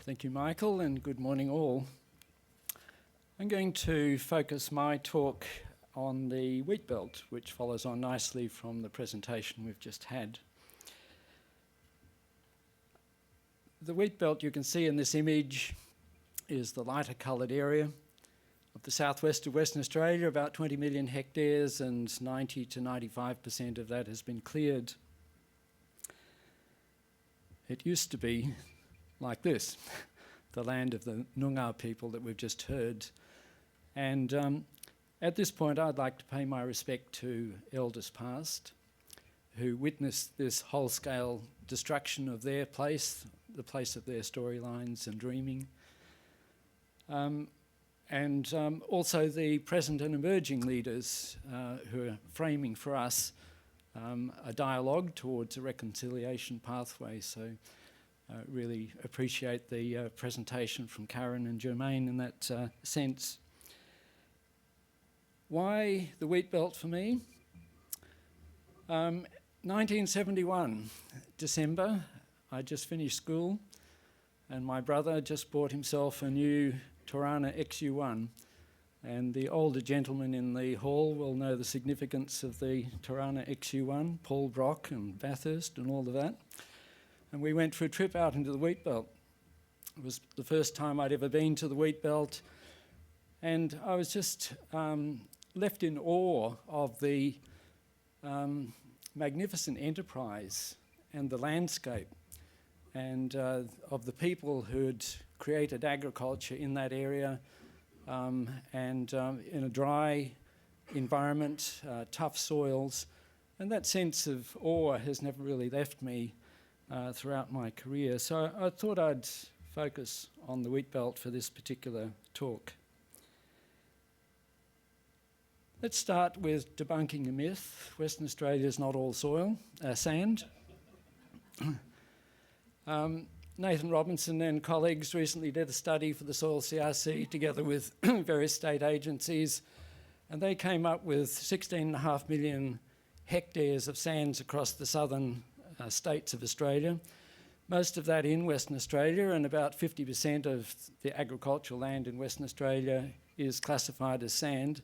Thank you, Michael, and good morning all. I'm going to focus my talk on the wheat belt, which follows on nicely from the presentation we've just had. The wheat belt you can see in this image is the lighter coloured area of the southwest of Western Australia, about 20 million hectares, and 90 to 95% of that has been cleared. It used to be like this, the land of the Noongar people that we've just heard. And at this point, I'd like to pay my respect to elders past who witnessed this whole-scale destruction of their place, the place of their storylines and dreaming. And also the present and emerging leaders who are framing for us a dialogue towards a reconciliation pathway. So really appreciate the presentation from Karen and Germaine in that sense. Why the wheat belt for me? 1971, December, I just finished school and my brother just bought himself a new Torana XU1, and the older gentlemen in the hall will know the significance of the Torana XU1, Paul Brock and Bathurst and all of that. And we went for a trip out into the wheat belt. It was the first time I'd ever been to the wheat belt, and I was just left in awe of the magnificent enterprise and the landscape and of the people who'd created agriculture in that area and in a dry environment, tough soils, and that sense of awe has never really left me throughout my career. So I thought I'd focus on the wheat belt for this particular talk. Let's start with debunking a myth. Western Australia is not all sand. Nathan Robinson and colleagues recently did a study for the Soil CRC together with various state agencies, and they came up with 16.5 million hectares of sands across the southern states of Australia, most of that in Western Australia, and about 50% of the agricultural land in Western Australia is classified as sand.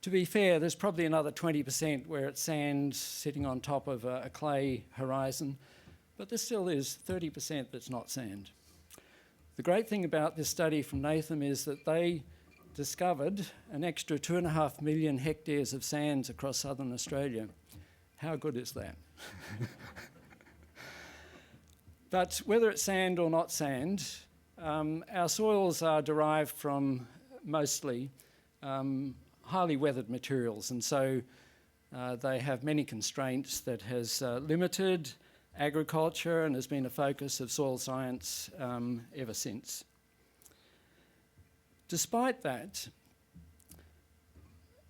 To be fair, there's probably another 20% where it's sand sitting on top of a clay horizon, but there still is 30% that's not sand. The great thing about this study from Nathan is that they discovered an extra 2.5 million hectares of sands across southern Australia. How good is that? But whether it's sand or not sand, our soils are derived from mostly highly weathered materials, and so they have many constraints that has limited agriculture and has been a focus of soil science ever since. Despite that,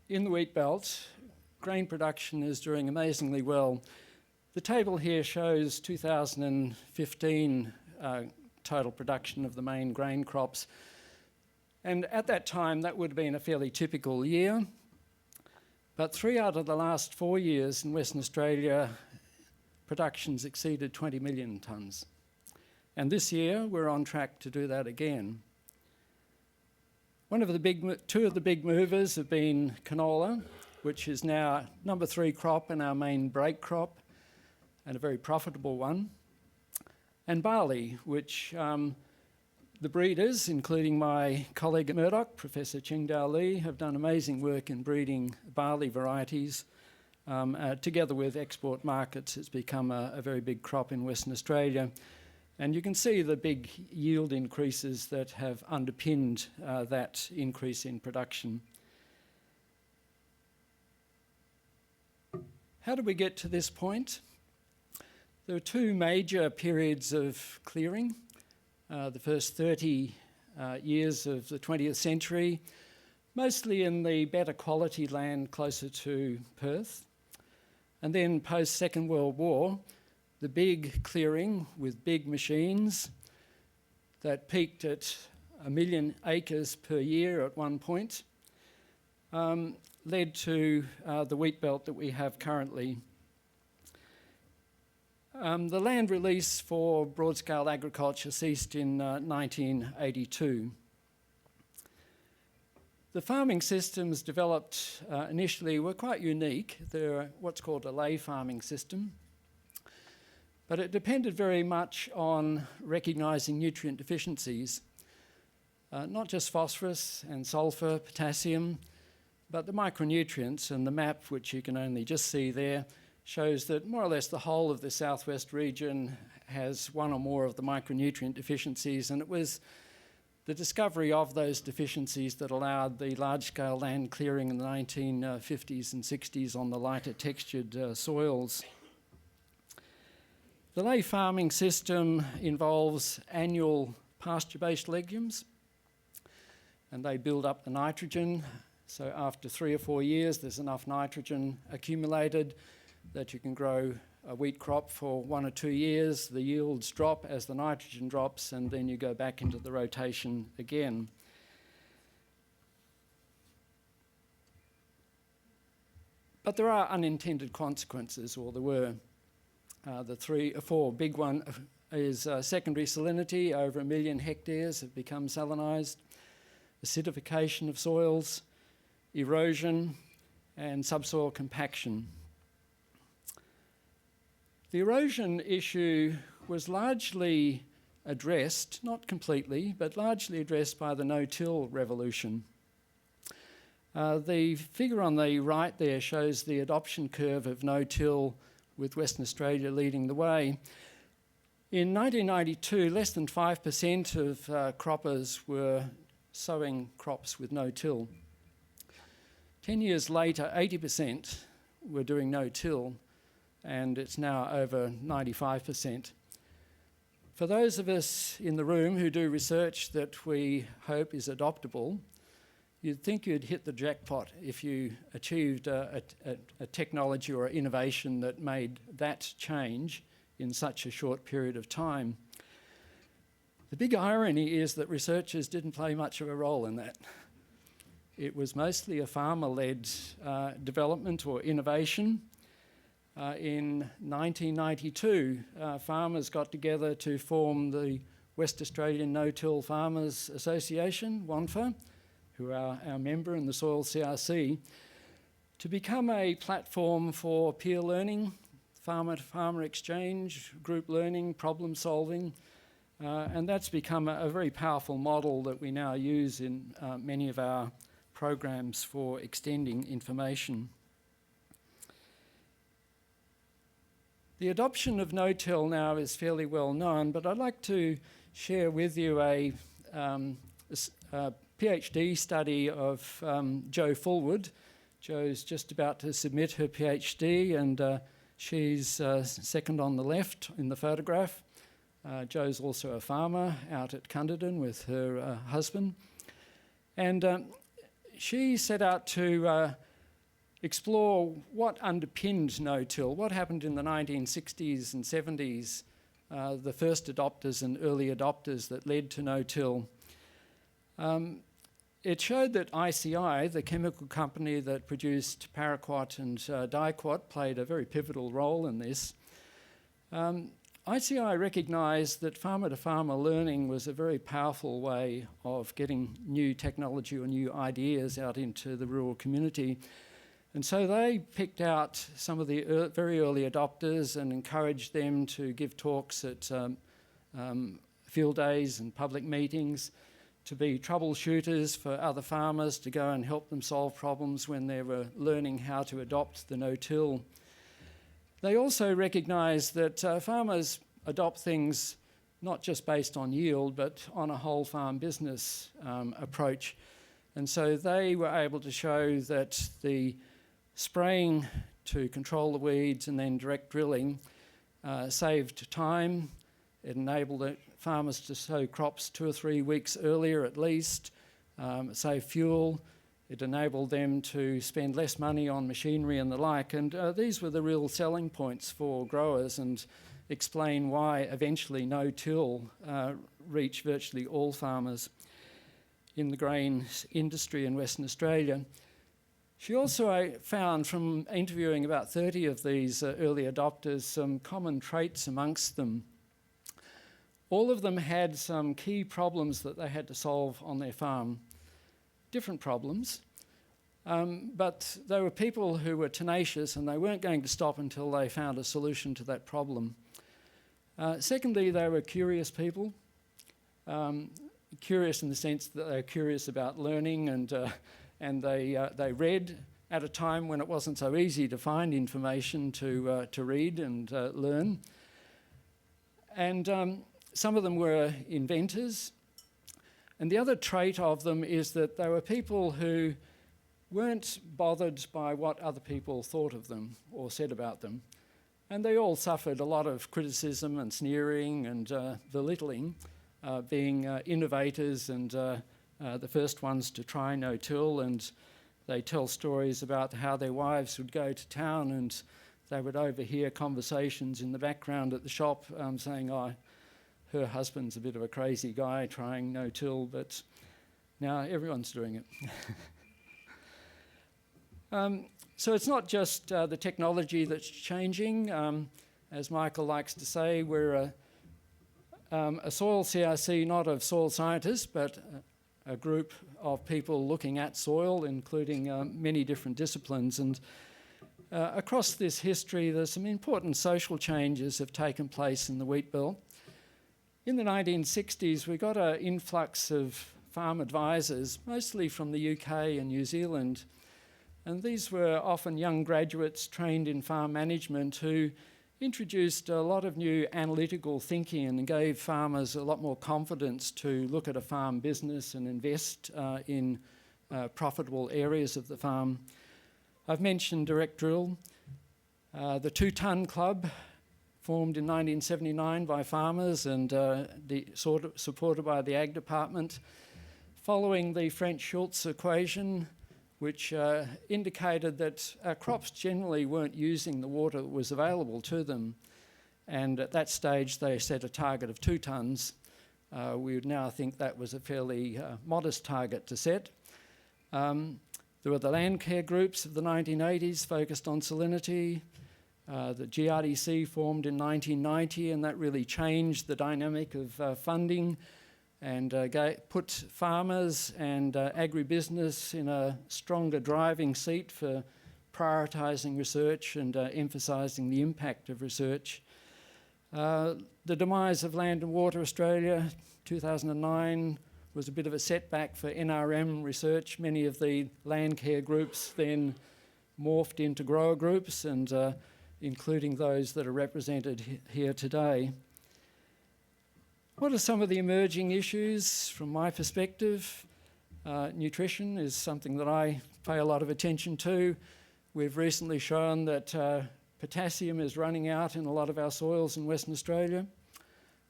in the wheat belt, grain production is doing amazingly well. The table here shows 2015 total production of the main grain crops. And at that time, that would have been a fairly typical year. But 3 out of the last 4 years in Western Australia, production's exceeded 20 million tonnes. And this year, we're on track to do that again. Two of the big movers have been canola, which is now number 3 crop and our main break crop, and a very profitable one, and barley, which the breeders, including my colleague at Murdoch, Professor Richard Bell, have done amazing work in breeding barley varieties. Together with export markets, it's become a very big crop in Western Australia. And you can see the big yield increases that have underpinned that increase in production. How did we get to this point? There are 2 major periods of clearing. The first 30 years of the 20th century, mostly in the better quality land closer to Perth. And then post-Second World War, the big clearing with big machines that peaked at 1 million acres per year at one point, led to the wheat belt that we have currently. The land release for broad-scale agriculture ceased in 1982. The farming systems developed initially were quite unique. They're what's called a ley farming system, but it depended very much on recognising nutrient deficiencies, not just phosphorus and sulphur, potassium, but the micronutrients. And the map, which you can only just see there, shows that more or less the whole of the southwest region has one or more of the micronutrient deficiencies, and it was the discovery of those deficiencies that allowed the large-scale land clearing in the 1950s and 60s on the lighter textured soils. The ley farming system involves annual pasture-based legumes, and they build up the nitrogen. So after 3 or 4 years, there's enough nitrogen accumulated that you can grow a wheat crop for 1 or 2 years. The yields drop as the nitrogen drops, and then you go back into the rotation again. But there are unintended consequences, or there were. The 3 or 4 big one is secondary salinity. Over 1 million hectares have become salinised. Acidification of soils, erosion, and subsoil compaction. The erosion issue was largely addressed, not completely, but largely addressed by the no-till revolution. The figure on the right there shows the adoption curve of no-till, with Western Australia leading the way. In 1992, less than 5% of croppers were sowing crops with no-till. 10 years later, 80% were doing no-till, and it's now over 95%. For those of us in the room who do research that we hope is adoptable, you'd think you'd hit the jackpot if you achieved a technology or innovation that made that change in such a short period of time. The big irony is that researchers didn't play much of a role in that. It was mostly a farmer-led development or innovation. In 1992, farmers got together to form the West Australian No-Till Farmers Association, WANFA, who are our member in the Soil CRC, to become a platform for peer learning, farmer-to-farmer exchange, group learning, problem solving, and that's become a very powerful model that we now use in many of our programs for extending information. The adoption of no-till now is fairly well known, but I'd like to share with you a PhD study of Jo Fullwood. Jo's just about to submit her PhD, and she's second on the left in the photograph. Jo's also a farmer out at Cunderdin with her husband. And she set out to explore what underpinned no-till, what happened in the 1960s and 70s, the first adopters and early adopters that led to no-till. It showed that ICI, the chemical company that produced paraquat and diquat, played a very pivotal role in this. ICI recognised that farmer-to-farmer learning was a very powerful way of getting new technology or new ideas out into the rural community. And so they picked out some of the very early adopters and encouraged them to give talks at field days and public meetings, to be troubleshooters for other farmers, to go and help them solve problems when they were learning how to adopt the no-till. They also recognised that farmers adopt things not just based on yield, but on a whole farm business approach. And so they were able to show that the spraying to control the weeds and then direct drilling saved time. It enabled the farmers to sow crops 2 or 3 weeks earlier at least, save fuel. It enabled them to spend less money on machinery and the like. And these were the real selling points for growers, and explain why eventually no-till reached virtually all farmers in the grain industry in Western Australia. She also found, from interviewing about 30 of these early adopters, some common traits amongst them. All of them had some key problems that they had to solve on their farm. Different problems, but they were people who were tenacious and they weren't going to stop until they found a solution to that problem. Secondly, they were curious people. Curious in the sense that they were curious about learning, and they read at a time when it wasn't so easy to find information to read and learn. And some of them were inventors. And the other trait of them is that they were people who weren't bothered by what other people thought of them or said about them. And they all suffered a lot of criticism and sneering and belittling, being innovators and the first ones to try no-till. And they tell stories about how their wives would go to town and they would overhear conversations in the background at the shop saying, oh, her husband's a bit of a crazy guy trying no-till, but now everyone's doing it. So it's not just the technology that's changing. As Michael likes to say, we're a soil CRC, not of soil scientists, but a group of people looking at soil, including many different disciplines. And across this history, there's some important social changes have taken place in the wheat belt. In the 1960s, we got an influx of farm advisors, mostly from the UK and New Zealand. And these were often young graduates trained in farm management who introduced a lot of new analytical thinking and gave farmers a lot more confidence to look at a farm business and invest in profitable areas of the farm. I've mentioned direct drill. The 2-ton club, formed in 1979 by farmers and supported by the Ag Department, following the French-Schultz equation, which indicated that crops generally weren't using the water that was available to them. And at that stage, they set a target of 2 tonnes. We would now think that was a fairly modest target to set. There were the land care groups of the 1980s focused on salinity. The GRDC formed in 1990, and that really changed the dynamic of funding and put farmers and agribusiness in a stronger driving seat for prioritising research and emphasising the impact of research. The demise of Land and Water Australia, 2009, was a bit of a setback for NRM research. Many of the land care groups then morphed into grower groups, and including those that are represented here today. What are some of the emerging issues from my perspective? Nutrition is something that I pay a lot of attention to. We've recently shown that potassium is running out in a lot of our soils in Western Australia.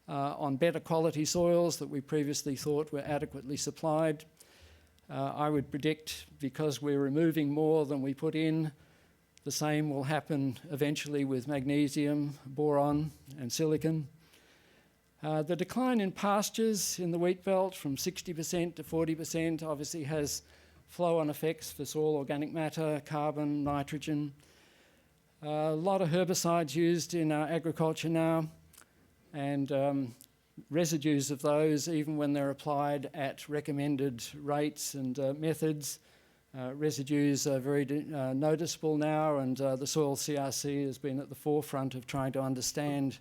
On better quality soils that we previously thought were adequately supplied. I would predict, because we're removing more than we put in, the same will happen eventually with magnesium, boron and silicon. The decline in pastures in the wheat belt from 60% to 40% obviously has flow-on effects for soil organic matter, carbon, nitrogen. A lot of herbicides used in our agriculture now, and residues of those, even when they're applied at recommended rates and methods, residues are very noticeable now, and the Soil CRC has been at the forefront of trying to understand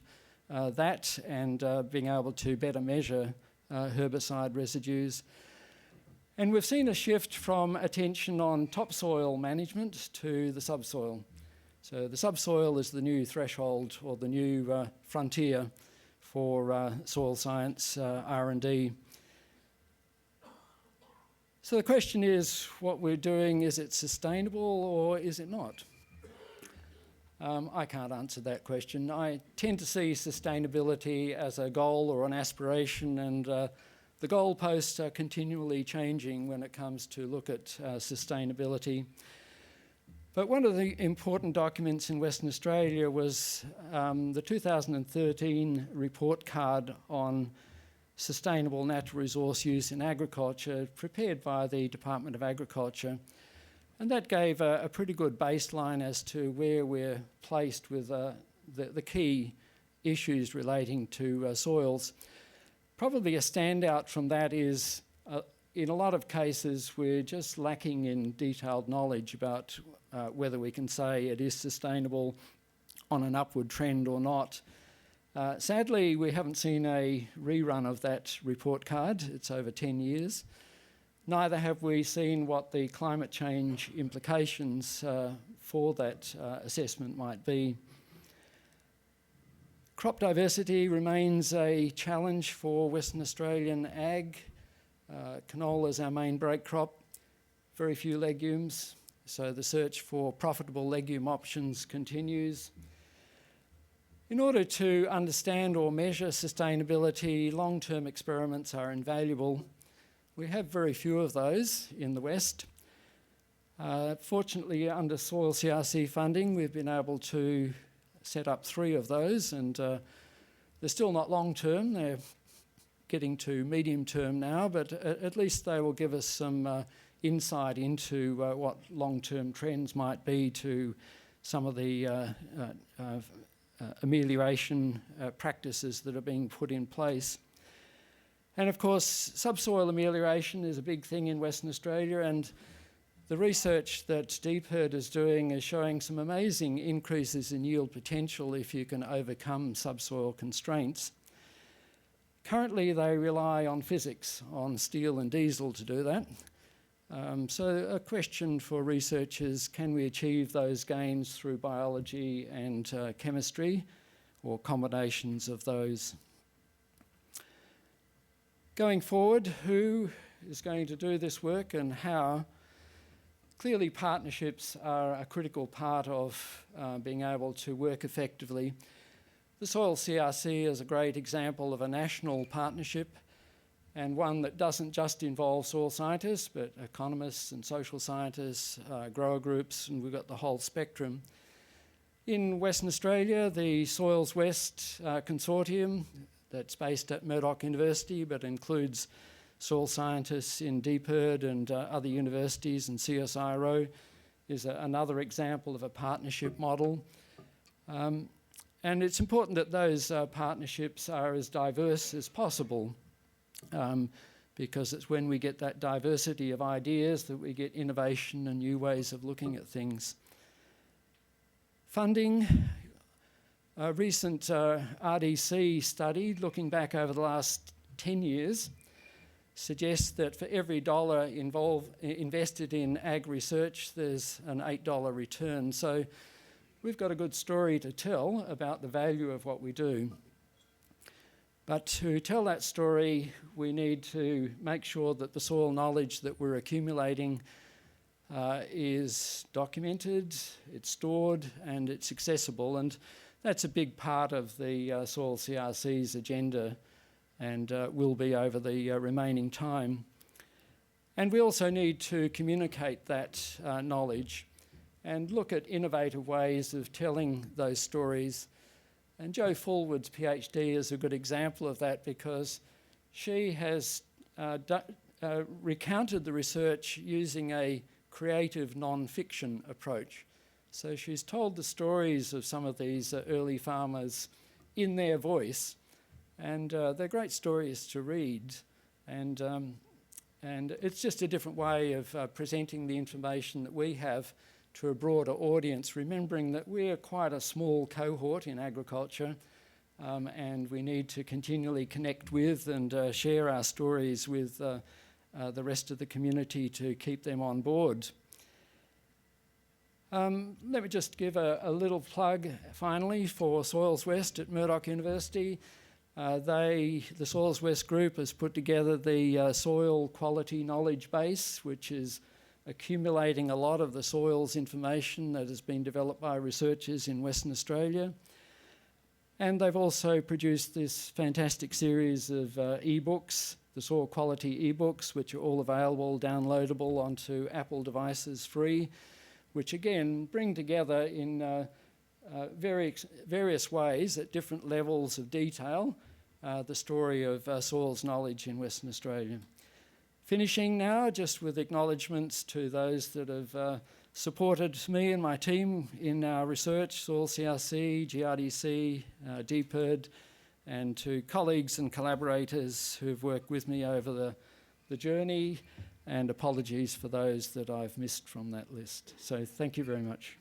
that and being able to better measure herbicide residues. And we've seen a shift from attention on topsoil management to the subsoil. So the subsoil is the new threshold or the new frontier for soil science R&D. So the question is, what we're doing, is it sustainable or is it not? I can't answer that question. I tend to see sustainability as a goal or an aspiration, and the goalposts are continually changing when it comes to look at sustainability. But one of the important documents in Western Australia was the 2013 report card on sustainable natural resource use in agriculture, prepared by the Department of Agriculture. And that gave a pretty good baseline as to where we're placed with the key issues relating to soils. Probably a standout from that is, in a lot of cases, we're just lacking in detailed knowledge about whether we can say it is sustainable on an upward trend or not. Sadly, we haven't seen a rerun of that report card. It's over 10 years. Neither have we seen what the climate change implications for that assessment might be. Crop diversity remains a challenge for Western Australian ag. Canola is our main break crop, very few legumes, so the search for profitable legume options continues. In order to understand or measure sustainability, long-term experiments are invaluable. We have very few of those in the West. Fortunately, under Soil CRC funding, we've been able to set up 3 of those, and they're still not long-term. They're getting to medium-term now, but at least they will give us some insight into what long-term trends might be to some of the amelioration practices that are being put in place. And of course, subsoil amelioration is a big thing in Western Australia, and the research that DPIRD is doing is showing some amazing increases in yield potential if you can overcome subsoil constraints. Currently, they rely on physics, on steel and diesel to do that. So a question for researchers, can we achieve those gains through biology and chemistry, or combinations of those? Going forward, who is going to do this work and how? Clearly, partnerships are a critical part of being able to work effectively. The Soil CRC is a great example of a national partnership, and one that doesn't just involve soil scientists, but economists and social scientists, grower groups, and we've got the whole spectrum. In Western Australia, the Soils West Consortium, that's based at Murdoch University, but includes soil scientists in DPIRD and other universities, and CSIRO is another example of a partnership model. And it's important that those partnerships are as diverse as possible, because it's when we get that diversity of ideas that we get innovation and new ways of looking at things. Funding. A recent RDC study, looking back over the last 10 years, suggests that for every dollar invested in ag research, there's an $8 return. So we've got a good story to tell about the value of what we do. But to tell that story, we need to make sure that the soil knowledge that we're accumulating is documented, it's stored, and it's accessible. And that's a big part of the Soil CRC's agenda, and will be over the remaining time. And we also need to communicate that knowledge and look at innovative ways of telling those stories. And Jo Fullwood's PhD is a good example of that, because she has recounted the research using a creative non-fiction approach. So she's told the stories of some of these early farmers in their voice, and they're great stories to read. And it's just a different way of presenting the information that we have to a broader audience, remembering that we're quite a small cohort in agriculture, and we need to continually connect with and share our stories with the rest of the community to keep them on board. Let me just give a little plug, finally, for Soils West at Murdoch University. The Soils West group has put together the soil quality knowledge base, which is accumulating a lot of the soils information that has been developed by researchers in Western Australia. And they've also produced this fantastic series of e-books, the soil quality e-books, which are all available, downloadable onto Apple devices free, which again bring together in various ways at different levels of detail the story of soils knowledge in Western Australia. Finishing now, just with acknowledgements to those that have supported me and my team in our research, Soil CRC, GRDC, DPIRD, and to colleagues and collaborators who've worked with me over the journey, and apologies for those that I've missed from that list. So thank you very much.